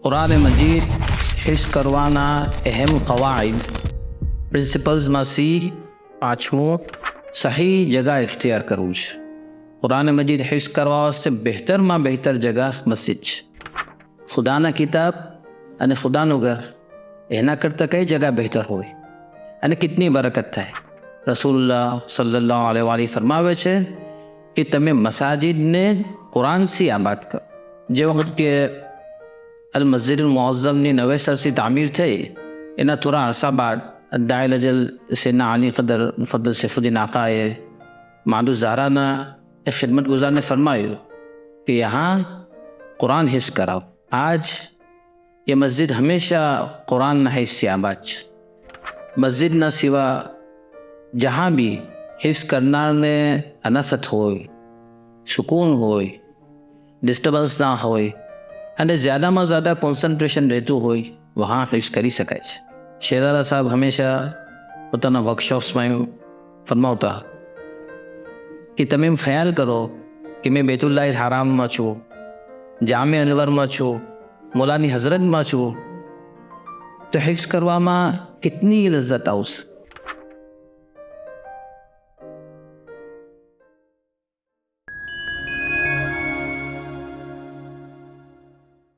કુરાન મજીદ હિફ્ઝ કરવાના અહેમ કવાઇદ પ્રિન્સિપલ્સમાંથી પાંચમું સહી જગા ઇખ્તિયાર કરવું છે. કુરાન મજીદ હિફ્ઝ કરવા વાસ્તે બહેતરમાં બહેતર જગા મસ્જિદ છે. ખુદાના કિતાબ અને ખુદાનું ઘર એના કરતાં કઈ જગા બહેતર હોય અને કેટલી બરકત થાય. રસૂલુલ્લાહ સલ્લલ્લાહુ અલૈહિ વસલ્લમ ફરમાવે છે કે તમે મસાજિદને કુરાનથી આબાદ કરો. જે વખત કે અલ મસ્જિદ મુઅઝ્ઝમની નવેસરથી તામીર થઈ એના થોડા અરસા બાદ દાયલ અજલ સૈયદના અલી કદર મુફદ્દલ સૈફુદ્દીન આકાએ માદુ ઝારાના એક ખિદમત ગુજારને ફરમાયું कि यहाँ कुरान हिफ्ज़ कराओ. आज ये मस्जिद हमेशा कुरान न हिफ्ज़ से आबाद है. मस्जिद न सिवा जहाँ भी हिफ्ज़ करना ने अनसत होय, सुकून होय, डिस्टर्बન્સ ના હોય અને ज़्यादाમાં ज़्यादा કોન્સન્ટ્રેશન રહેતું હોય વहाँ હિફ્ઝ કરી શકાય છે. શેરારા સાહેબ હંમેશા પોતાના વર્કશોપ્સમાં ફરમાવતા કે તમે એમ ખ્યાલ કરો કે મેં બેતુલ્લાહ હરામમાં છું, જામે અનવરમાં છું, મોલાની હઝરતમાં છું, તો હિફ્ઝ કરવામાં કેટલી લજ્જત આવશે.